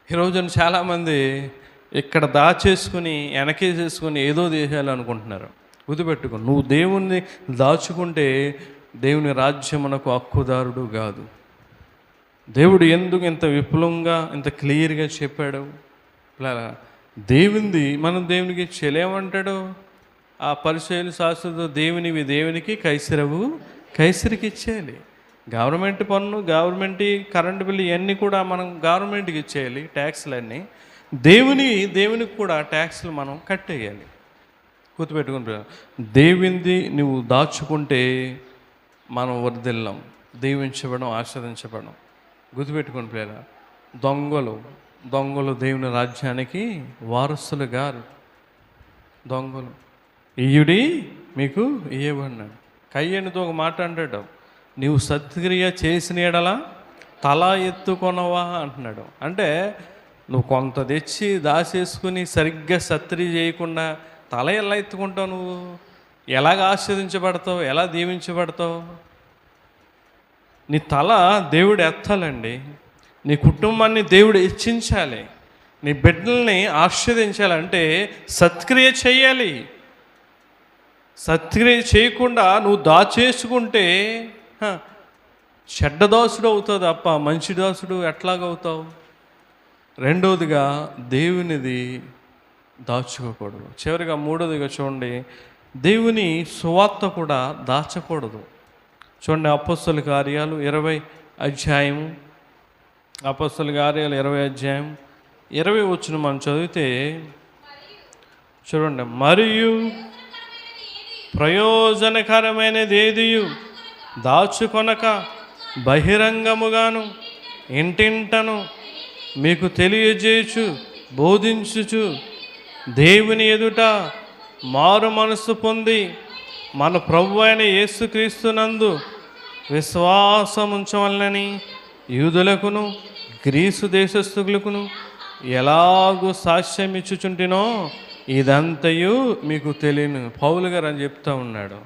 ఈరోజు చాలామంది ఇక్కడ దాచేసుకుని వెనకేసేసుకుని ఏదో చేయాలనుకుంటున్నారు. గుర్తుపెట్టుకో, నువ్వు దేవుణ్ణి దాచుకుంటే దేవుని రాజ్యమునకు హక్కుదారుడు కాదు. దేవుడు ఎందుకు ఇంత విపులంగా ఇంత క్లియర్గా చెప్పాడు? దేవునిది మనం దేవునికి చెలేమంటాడు? ఆ పరిచయాలు శాస్త్రంతో దేవునివి దేవునికి, కైసరవు కైసరికి ఇచ్చేయాలి. గవర్నమెంట్ పన్ను, గవర్నమెంట్ కరెంటు బిల్లు ఇవన్నీ కూడా మనం గవర్నమెంట్కి ఇచ్చేయాలి. ట్యాక్స్లన్నీ దేవునికి కూడా ట్యాక్స్లు మనం కట్టేయాలి. గుర్తుపెట్టుకుంటా, దేవునిది నువ్వు దాచుకుంటే మనం వర్ధిల్లం, దీవించబడం, ఆస్వాదించబడం. గుర్తుపెట్టుకుని పిల్లల, దొంగలు దేవుని రాజ్యానికి వారసులు గారు. దొంగలు ఇయుడి మీకు ఇయ్యబడినాడు. కయ్యనితో ఒక మాట అంటాడు, నీవు సత్క్రియ చేసిన ఎడలా తల ఎత్తుకొనవా అంటున్నాడు. అంటే నువ్వు కొంత తెచ్చి దాచేసుకుని సరిగ్గా సత్క్రియ చేయకుండా తల ఎలా ఎత్తుకుంటావు? నువ్వు ఎలాగ ఆస్వాదించబడతావు? ఎలా దీవించబడతావు? నీ తల దేవుడు ఎత్తాలండి. నీ కుటుంబాన్ని దేవుడు హెచ్చించాలి. నీ బిడ్డల్ని ఆస్వాదించాలంటే సత్క్రియ చేయాలి. సత్క్రియ చేయకుండా నువ్వు దాచేసుకుంటే చెడ్డ దాసుడు అవుతావు తప్ప మంచి దాసుడు ఎట్లాగవుతావు? రెండవదిగా దేవునిది దాచుకోకూడదు. చివరిగా మూడవదిగా చూడండి, దేవుని సువార్త కూడా దాచకూడదు. చూడండి, అపోస్తలుల కార్యాలు 20వ అధ్యాయము, అపోస్తలుల కార్యాలు 20వ అధ్యాయం 20 వచ్చిన మనం చదివితే చూడండి, మరియు ప్రయోజనకరమైనది ఏదియు దాచుకొనక బహిరంగముగాను ఇంటింటను మీకు తెలియజేయచ్చు, బోధించుచు దేవుని ఎదుట మారు మనసు పొంది మన ప్రభువు అయిన యేసుక్రీస్తునందు విశ్వాసముంచవలనని యూదులకును గ్రీసు దేశస్థులకును ఎలాగూ సాక్ష్యం ఇచ్చుచుంటినో ఇదంతయు మీకు తెలియను. పౌలు గారు అని చెప్తా ఉన్నాడు.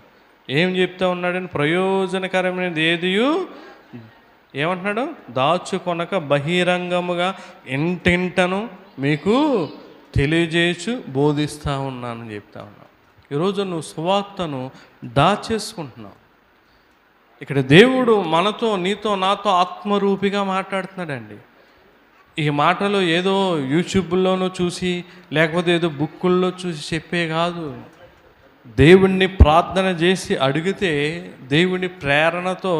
ఏం చెప్తా ఉన్నాడని? ప్రయోజనకరమైనది ఏదియు ఏమంటున్నాడు? దాచుకొనక బహిరంగముగా ఇంటింటను మీకు తెలియజేయచ్చు, బోధిస్తూ ఉన్నానని చెప్తా ఉన్నాను. ఈరోజు నువ్వు సువార్తను దాచేసుకుంటున్నావు. ఇక్కడ దేవుడు మనతో, నీతో, నాతో ఆత్మరూపిగా మాట్లాడుతున్నాడండి. ఈ మాటలు ఏదో యూట్యూబ్లోనూ చూసి లేకపోతే ఏదో బుక్కుల్లో చూసి చెప్పే కాదు. దేవుణ్ణి ప్రార్థన చేసి అడిగితే దేవుని ప్రేరణతో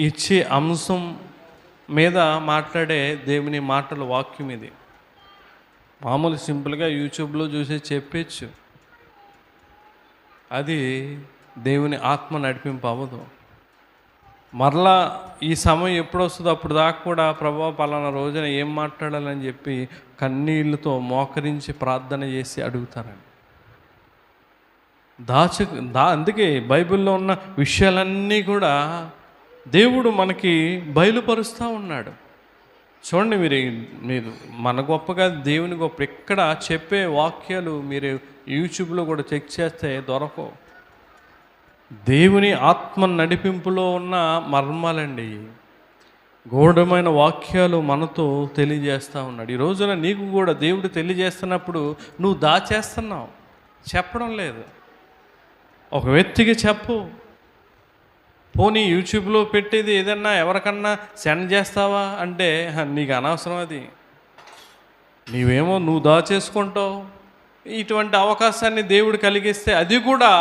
ఇచ్చే అంశం మీద మాట్లాడే దేవుని మాటల వాక్యం ఇది. మామూలు సింపుల్గా యూట్యూబ్లో చూసి చెప్పచ్చు. అది దేవుని ఆత్మ నడిపింపు అవ్వదు. మరలా ఈ సమయం ఎప్పుడు వస్తుందో అప్పుడు దాకా కూడా ప్రభా పలానా రోజున ఏం మాట్లాడాలని చెప్పి కన్నీళ్ళతో మోకరించి ప్రార్థన చేసి అడుగుతారండి. అందుకే బైబిల్లో ఉన్న విషయాలన్నీ కూడా దేవుడు మనకి బయలుపరుస్తూ ఉన్నాడు. చూడండి, మీరు మన గొప్పగా దేవుని గొప్ప. ఎక్కడ చెప్పే వాక్యాలు మీరు యూట్యూబ్లో కూడా చెక్ చేస్తే దొరకవు. దేవుని ఆత్మ నడిపింపులో ఉన్న మర్మాలండి, గూఢమైన వాక్యాలు మనతో తెలియజేస్తూ ఉన్నాడు. ఈ రోజున నీకు కూడా దేవుడు తెలియజేస్తున్నప్పుడు నువ్వు దాచేస్తున్నావు, చెప్పడం లేదు. ఒక వ్యక్తికి చెప్పు, పోనీ యూట్యూబ్లో పెట్టేది ఏదన్నా ఎవరికన్నా సెండ్ చేస్తావా అంటే నీకు అనవసరం. అది నువ్వు దాచేసుకుంటావు. ఇటువంటి అవకాశాన్ని దేవుడు కలిగిస్తే అది కూడా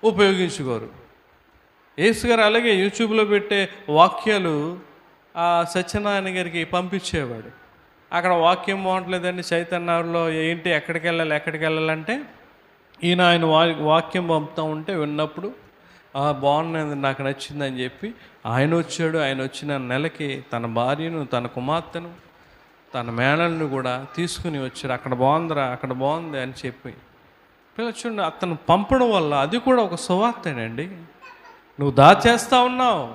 ఉపయోగించుకోరు. యేసు గారు అలాగే యూట్యూబ్లో పెట్టే వాక్యాలు ఆ సత్యనారాయణ గారికి పంపించేవాడు. అక్కడ వాక్యం బాగుంటలేదండి, చైతన్యంలో ఏంటి ఎక్కడికి వెళ్ళాలంటే ఆయన వాక్యం పంపుతూ ఉంటే విన్నప్పుడు బాగున్నది, నాకు నచ్చిందని చెప్పి ఆయన వచ్చాడు. ఆయన వచ్చిన నెలకి తన భార్యను, తన కుమార్తెను, తన మేనల్ని కూడా తీసుకుని వచ్చాడు. అక్కడ బాగుందిరా, అక్కడ బాగుంది అని చెప్పి చూడండి, అతను పంపడం వల్ల అది కూడా ఒక సువార్తేనండి. నువ్వు దాచేస్తూ ఉన్నావు.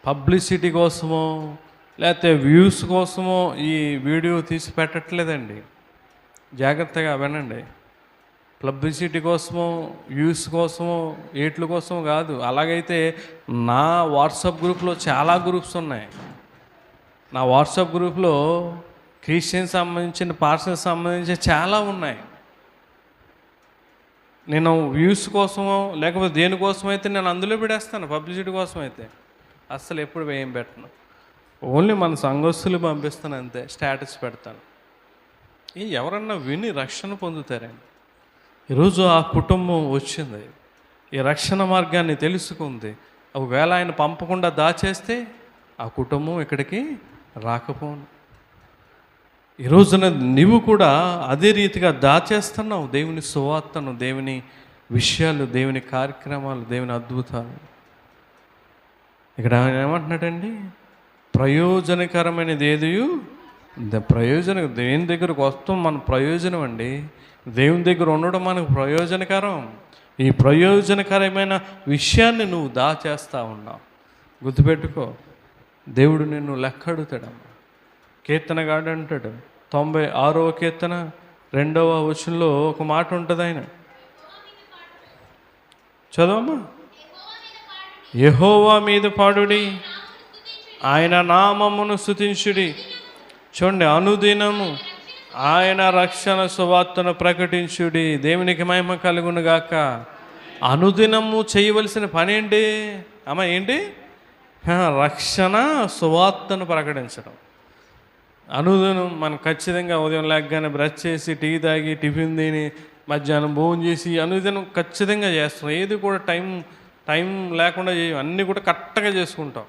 పబ్లిసిటీ కోసమో లేకపోతే వ్యూస్ కోసమో ఈ వీడియో తీసి పెట్టట్లేదండి. జాగ్రత్తగా వినండి. పబ్లిసిటీ కోసమో వ్యూస్ కోసమో ఏట్ల కోసమో కాదు. అలాగైతే నా వాట్సాప్ గ్రూప్లో చాలా గ్రూప్స్ ఉన్నాయి. నా వాట్సాప్ గ్రూప్లో క్రిస్టియన్ సంబంధించిన, పార్సల్ సంబంధించి చాలా ఉన్నాయి. నేను వ్యూస్ కోసమో లేకపోతే దేనికోసమైతే నేను అందులో పెడేస్తాను. పబ్లిసిటీ కోసం అయితే అస్సలు ఎప్పుడు ఏం పెట్టను. ఓన్లీ మన సంఘస్థులు పంపిస్తాను అంతే, స్టేటస్ పెడతాను. ఎవరన్నా విని రక్షణ పొందుతారండి. ఈరోజు ఆ కుటుంబం వచ్చింది, ఈ రక్షణ మార్గాన్ని తెలుసుకుంది. ఒకవేళ ఆయన పంపకుండా దాచేస్తే ఆ కుటుంబం ఇక్కడికి రాకపోను. ఈరోజున నీవు కూడా అదే రీతిగా దాచేస్తున్నావు దేవుని సువార్తను, దేవుని విషయాలు, దేవుని కార్యక్రమాలు, దేవుని అద్భుతాలు. ఇక్కడ ఆయన ఏమంటున్నాడండి, ప్రయోజనకరమైనది ఏదియు దేవుని దగ్గరకు వస్తాం. మన ప్రయోజనం అండి, దేవుని దగ్గర ఉండడం మనకు ప్రయోజనకరం. ఈ ప్రయోజనకరమైన విషయాన్ని నువ్వు దాచేస్తూ ఉన్నావు. గుర్తుపెట్టుకో, దేవుడు నిన్ను లెక్క అడుగుతాడమ్మా. కీర్తనగాడు అంటాడు, 96వ కీర్తన 2వ వచనంలో ఒక మాట ఉంటుంది. ఆయన చదవమ్మా. యెహోవా మీద పాడుడి, ఆయన నామమును స్తుతించుడి. చూడండి, అనుదినము ఆయన రక్షణ సువార్తను ప్రకటించుడి. దేవునికి మహిమ కలుగును గాక. అనుదినము చేయవలసిన పని ఏంటి అమ్మ? ఏంటి? రక్షణ సువార్తను ప్రకటించడం. అనుదినం మనం ఖచ్చితంగా ఉదయం లేకగానే బ్రష్ చేసి, టీ తాగి, టిఫిన్ తిని, మధ్యాహ్నం భోజనం చేసి అనుదినం ఖచ్చితంగా చేస్తున్నాం. ఏది కూడా టైం లేకుండా చేయం. అన్నీ కూడా కరెక్ట్గా చేసుకుంటాం.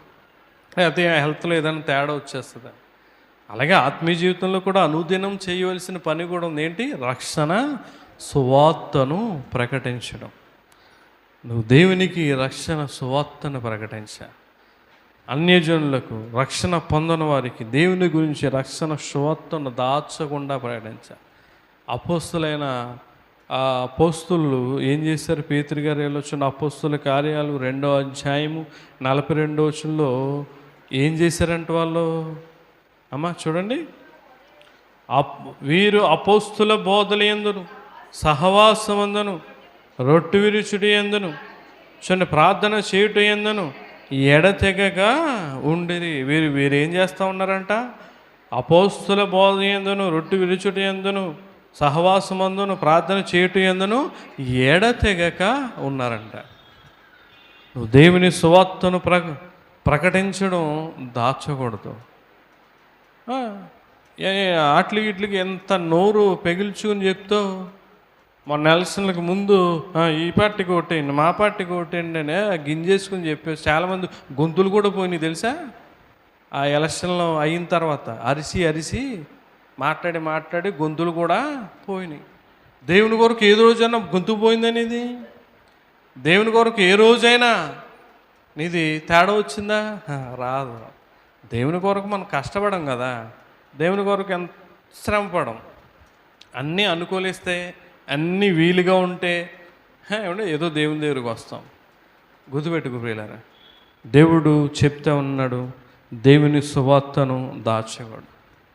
అయితే హెల్త్లో ఏదైనా తేడా వచ్చేస్తుంది. అలాగే ఆత్మీయ జీవితంలో కూడా అనుదినం చేయవలసిన పని కూడా ఉంది. ఏంటి? రక్షణ సువార్తను ప్రకటించడం. నువ్వు దేవునికి రక్షణ సువార్తను ప్రకటించా. అన్యజనులకు, రక్షణ పొందని వారికి దేవుని గురించి రక్షణ సువార్తను దాచకుండా ప్రకటించా. అపోస్తులైన అపోస్తులు ఏం చేశారు? పేతురు గారు వెళ్ళొచ్చిన అపోస్తుల కార్యాలు 2వ అధ్యాయము 42వ వచనంలో ఏం చేశారంటే వాళ్ళు, అమ్మ చూడండి, వీరు అపోస్తుల బోధల యందును, సహవాసమందును, రొట్టె విరుచుడి యందును, చూడండి, ప్రార్థన చేయుట యందును ఎడతెగక ఉండిరి. వీరు ఏం చేస్తూ ఉన్నారంట? అపోస్తుల బోధ యందును, రొట్టె విరుచుట యందును, సహవాసమందును, ప్రార్థన చేయుట యందును ఎడతెగక ఉన్నారంట. నువ్వు దేవుని సువార్తను ప్రకటించడం దాచకూడదు. వీటికి ఎంత నోరు పెగిల్చుకుని చెప్తావు. మొన్న ఎలక్షన్లకు ముందు ఈ పార్టీకి ఓటేయండి, మా పార్టీకి ఓటేయండి అని గింజేసుకుని చెప్పేసి చాలామంది గొంతులు కూడా పోయినాయి తెలుసా. ఆ ఎలక్షన్లో అయిన తర్వాత అరిసి మాట్లాడి మాట్లాడి గొంతులు కూడా పోయినాయి. దేవుని కొరకు ఏ రోజైనా గొంతు పోయిందనేది? దేవుని కొరకు ఏ రోజైనా నీది తేడా వచ్చిందా? రాదు. దేవుని కొరకు మనం కష్టపడం కదా, దేవుని కొరకు ఎంత శ్రమపడం. అన్నీ అనుకూలిస్తే, అన్నీ వీలుగా ఉంటే ఏదో దేవుని దగ్గరికి వస్తాం. గుర్తుపెట్టుకు ప్రియులారా, దేవుడు చెప్తా ఉన్నాడు, దేవుని సువార్తను దాచేవాడు.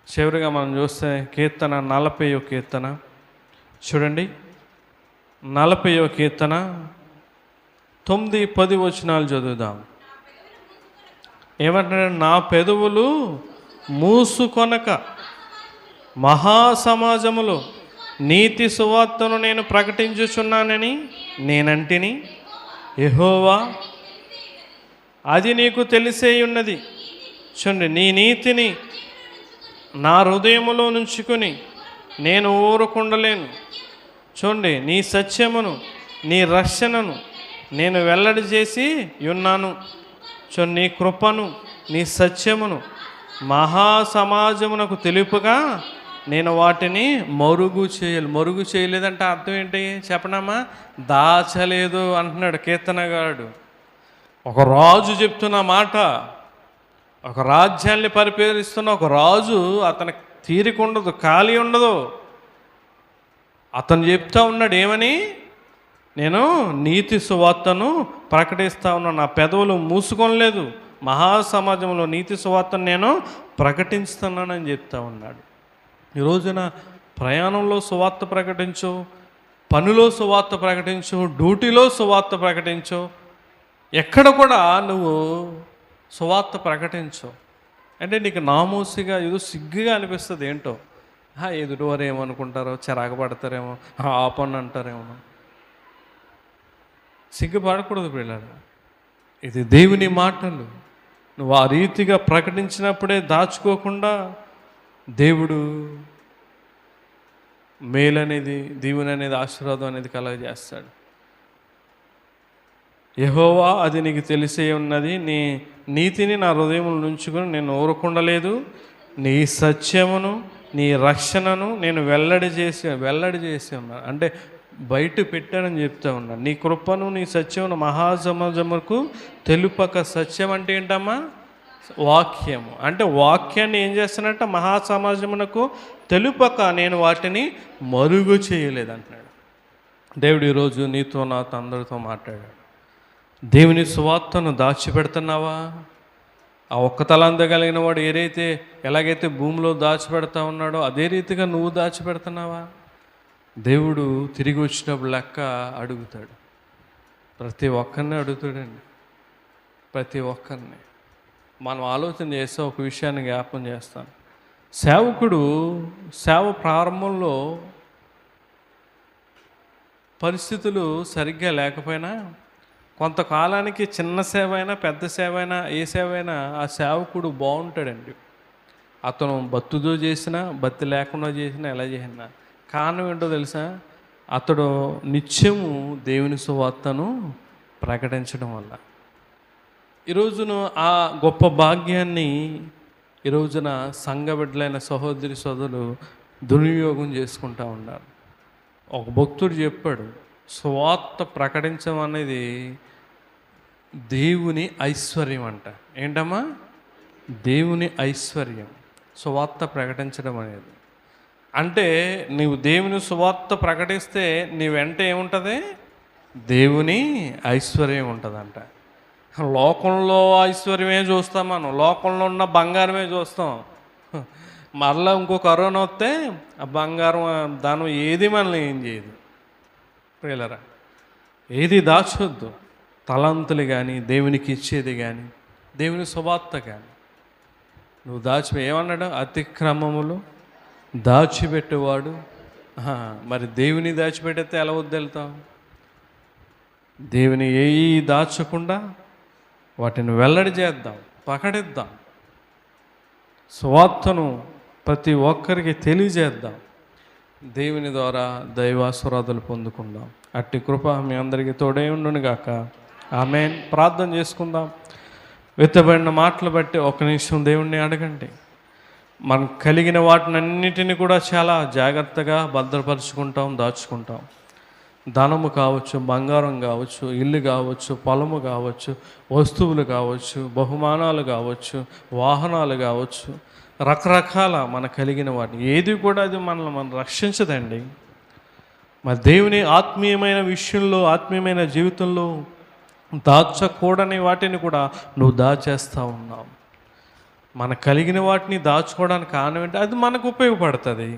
చివరిగా మనం చూస్తే కీర్తన 40వ కీర్తన చూడండి. 40వ కీర్తన 9, 10 వచనాలు చదువుదాం. ఏమంటారు? నా పెదవులు మూసుకొనక మహాసమాజములో నీతి సువార్తను నేను ప్రకటించుచున్నానని నేనంటిని. యెహోవా, అది నీకు తెలిసే ఉన్నది. చూడండి, నీ నీతిని నా హృదయములో నుంచుకొని నేను ఊరకుండలేను. చూడండి, నీ సత్యమును నీ రక్షణను నేను వెల్లడి చేసి ఉన్నాను. చూడండి, నీ కృపను నీ సత్యమును మహాసమాజమునకు తెలుపుగా నేను వాటిని మరుగు చేయలేదంటే అర్థం ఏంటి చెప్పనమ్మా? దాచలేదు అంటున్నాడు కీర్తనగాడు. ఒక రాజు చెప్తున్న మాట, ఒక రాజ్యాన్ని పరిపాలిస్తున్న ఒక రాజు, అతనికి తీరిక ఉండదు, ఖాళీ ఉండదు. అతను చెప్తా ఉన్నాడు ఏమని? నేను నీతి సువార్తను ప్రకటిస్తా ఉన్నాను, నా పెదవులు మూసుకోలేదు, మహాసమాజంలో నీతి సువార్తను నేను ప్రకటిస్తున్నానని చెప్తా ఉన్నాడు. ఈ రోజున ప్రయాణంలో సువార్త ప్రకటించు, పనిలో సువార్త ప్రకటించు, డ్యూటీలో సువార్త ప్రకటించు, ఎక్కడ కూడా నువ్వు సువార్త ప్రకటించు. అంటే నీకు నామోసిగా ఏదో సిగ్గుగా అనిపిస్తుంది. ఏంటో ఎదుటివారు ఏమనుకుంటారో, చిరాకు పడతారేమో, ఆపని అంటారేమో. సిగ్గుపడకూడదు పిల్లలు. ఇది దేవుని మాటలు. నువ్వు ఆ రీతిగా ప్రకటించినప్పుడే దాచుకోకుండా దేవుడు మేలు అనేది, దీవెన అనేది, ఆశీర్వాదం అనేది కలగజేస్తాడు. యెహోవా, అది నీకు తెలిసే ఉన్నది. నీ నీతిని నా హృదయములో నుంచుకొని నేను ఊరకుండలేదు. నీ సత్యమును నీ రక్షణను నేను వెల్లడి చేసి ఉన్నాను. అంటే బయట పెట్టానని చెప్తా ఉన్నాను. నీ కృపను నీ సత్యమును మహాసమాజముకు తెలుపక. సత్యం అంటే ఏంటమ్మా? వాక్యము. అంటే వాక్యాన్ని ఏం చేస్తానంట? మహాసమాజమునకు తెలుపక నేను వాటిని మరుగు చేయలేదంటున్నాడు దేవుడు. ఈరోజు నీతో నాతో అందరితో మాట్లాడాడు. దేవుని సువార్తను దాచిపెడుతున్నావా? ఆ ఒక్క తలాంత కలిగిన వాడు ఎలాగైతే భూమిలో దాచిపెడతా ఉన్నాడో అదే రీతిగా నువ్వు దాచిపెడుతున్నావా? దేవుడు తిరిగి వచ్చినప్పుడు లెక్క అడుగుతాడు. ప్రతి ఒక్కరిని అడుగుతాడండి, ప్రతి ఒక్కరిని. మనం ఆలోచన చేస్తే ఒక విషయాన్ని జ్ఞాపకం చేస్తాను. సేవకుడు సేవ ప్రారంభంలో పరిస్థితులు సరిగ్గా లేకపోయినా, కొంతకాలానికి చిన్న సేవ అయినా పెద్ద సేవ అయినా ఏ సేవ అయినా ఆ సేవకుడు బాగుంటాడండి. అతను బత్తుతో చేసినా బత్తి లేకుండా చేసినా ఎలా చేసినా కారణం ఏంటో తెలుసా? అతడు నిత్యము దేవుని సువార్తను ప్రకటించడం వల్ల. ఈరోజున ఆ గొప్ప భాగ్యాన్ని ఈరోజున సంఘ బిడ్డలైన సహోదరి సోదరులు దుర్వినియోగం చేసుకుంటూ ఉన్నారు. ఒక భక్తుడు చెప్పాడు, సువార్త ప్రకటించడం అనేది దేవుని ఐశ్వర్యం అంట. ఏంటమ్మా? దేవుని ఐశ్వర్యం. సువార్త ప్రకటించడం అనేది అంటే నీవు దేవుని సువార్త ప్రకటిస్తే నీ వెంట ఏముంటుంది? దేవుని ఐశ్వర్యం ఉంటుందంట. లోకంలో ఐశ్వర్యమే చూస్తాం మనం, లోకంలో ఉన్న బంగారమే చూస్తాం. మరలా ఇంకో కరోనా వస్తే ఆ బంగారం దానం ఏది మనల్ని ఏం చేయదు. ప్రియులారా, ఏది దాచొద్దు. తలంతులు కానీ, దేవునికి ఇచ్చేది కానీ, దేవుని సువార్త కానీ నువ్వు ఏమన్నాడు? అతిక్రమములు దాచిపెట్టేవాడు. మరి దేవుని దాచిపెడితే ఎలా వద్దెళ్తావు? దేవుని ఏవి దాచకుండా వాటిని వెల్లడి చేద్దాం, ప్రకటిద్దాం. సువార్తను ప్రతి ఒక్కరికి తెలియజేద్దాం. దేవుని ద్వారా దైవాశీర్వాదాలు పొందుకుందాం. అట్టి కృప మీ అందరికీ తోడే ఉండును గాక. ఆమేన్. ప్రార్థన చేసుకుందాం. విత్తబడిన మాటలు బట్టి ఒక నిమిషం దేవుణ్ణి అడగండి. మనకు కలిగిన వాటినన్నిటిని కూడా చాలా జాగ్రత్తగా భద్రపరుచుకుంటాం, దాచుకుంటాం. ధనము కావచ్చు, బంగారం కావచ్చు, ఇల్లు కావచ్చు, పొలము కావచ్చు, వస్తువులు కావచ్చు, బహుమానాలు కావచ్చు, వాహనాలు కావచ్చు, రకరకాల మన కలిగిన వాటిని ఏది కూడా అది మనల్ని మనం రక్షించదండి. మరి దేవుని ఆత్మీయమైన విషయంలో, ఆత్మీయమైన జీవితంలో దాచకూడని వాటిని కూడా నువ్వు దాచేస్తూ ఉన్నావు. మన కలిగిన వాటిని దాచుకోవడానికి కారణం ఏంటి? అది మనకు ఉపయోగపడుతుంది.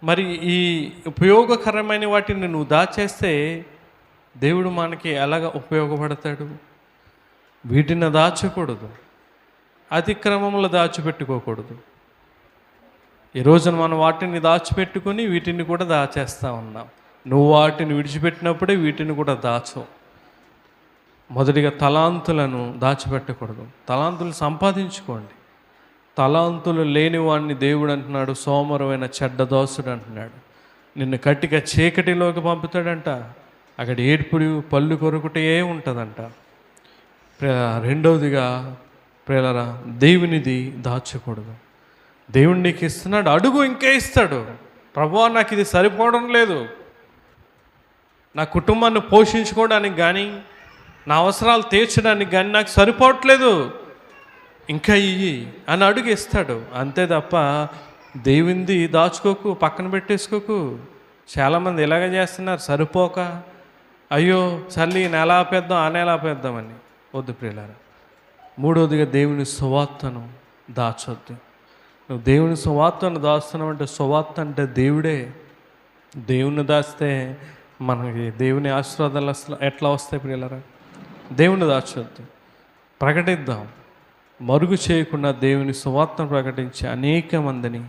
మరి ఈ ఉపయోగకరమైన వాటిని నువ్వు దాచేస్తే దేవుడు మనకి ఎలాగ ఉపయోగపడతాడు? వీటిని దాచకూడదు, అతిక్రమంలో దాచిపెట్టుకోకూడదు. ఈ రోజున మనం వాటిని దాచిపెట్టుకొని వీటిని కూడా దాచేస్తూ ఉన్నాం. నువ్వు వాటిని విడిచిపెట్టినప్పుడే వీటిని కూడా దాచవు. మొదటిగా తలాంతులను దాచిపెట్టకూడదు. తలాంతులు సంపాదించుకోండి. తలాంతులు లేని వాడిని దేవుడు అంటున్నాడు సోమరువైన చెడ్డ దోసుడు అంటున్నాడు. నిన్ను కట్టిక చీకటిలోకి పంపుతాడంట. అక్కడ ఏడుపుడు పళ్ళు కొరుకుటే ఉంటుందంట. రెండవదిగా ప్రేలరా, దేవునిది దాచకూడదు. దేవుడు నీకు ఇస్తున్నాడు, అడుగు, ఇంకా ఇస్తాడు. ప్రభువా నాకు ఇది సరిపోవడం లేదు, నా కుటుంబాన్ని పోషించుకోవడానికి కానీ నా అవసరాలు తీర్చడానికి కానీ నాకు సరిపోవట్లేదు, ఇంకా ఇయ్యి అని అడుగు ఇస్తాడు. అంతే తప్ప దేవునిది దాచుకోకు, పక్కన పెట్టేసుకోకు. చాలామంది ఇలాగ చేస్తున్నారు, సరిపోక అయ్యో చల్లి నెల ఆపేద్దాం, ఆ నెల ఆపేద్దామని. వద్దు ప్రియులారా. మూడవదిగా దేవుని సువార్తను దాచొద్దు. నువ్వు దేవుని సువార్తను దాస్తున్నావు అంటే, సువార్త అంటే దేవుడే. దేవుని దాస్తే మనకి దేవుని ఆశీర్వాదాలు అసలు ఎట్లా వస్తాయి ప్రియులారా? దేవుని దాచొద్దు, ప్రకటిద్దాం. మరుగు చేయకుండా దేవుని సువార్తను ప్రకటించి అనేక మందిని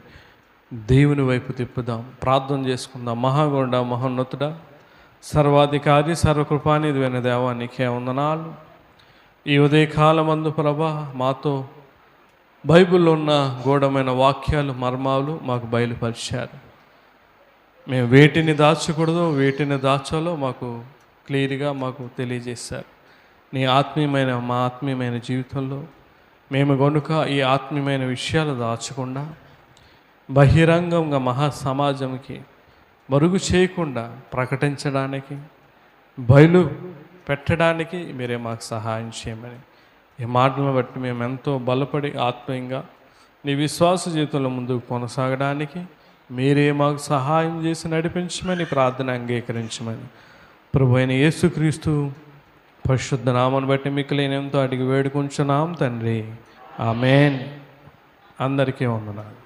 దేవుని వైపు తిప్పుదాం. ప్రార్థన చేసుకుందాం. మహాగౌడ, మహోన్నతుడా, సర్వాధికారి, సర్వకృపానిధివైన దేవా, నీకే వందనాలు. ఈ ఉదయకాలమందు ప్రభా మాతో బైబిల్లో ఉన్న గూఢమైన వాక్యాలు, మర్మాలు మాకు బయలుపరిచారు. మేము వేటిని దాచకూడదో, వేటిని దాచాలో మాకు క్లియర్గా మాకు తెలియజేశారు. నీ ఆత్మీయమైన మా ఆత్మీయమైన జీవితంలో మేము గనుక ఈ ఆత్మీయమైన విషయాలు దాచకుండా బహిరంగంగా మహాసమాజంకి మరుగు చేయకుండా ప్రకటించడానికి, బయలు పెట్టడానికి మీరే మాకు సహాయం చేయమని ఈ మాటలను బట్టి మేము ఎంతో బలపడి ఆత్మీయంగా నీ విశ్వాస జీవితంలో ముందుకు కొనసాగడానికి మీరే మాకు సహాయం చేసి నడిపించమని ప్రార్థన అంగీకరించమని ప్రభు అయిన యేసుక్రీస్తు పరిశుద్ధ నామాన్ని బట్టి మిక్కిలినంతో అడిగి వేడుకుంటున్నాం తండ్రి. ఆమేన్. అందరికీ వందనాలు.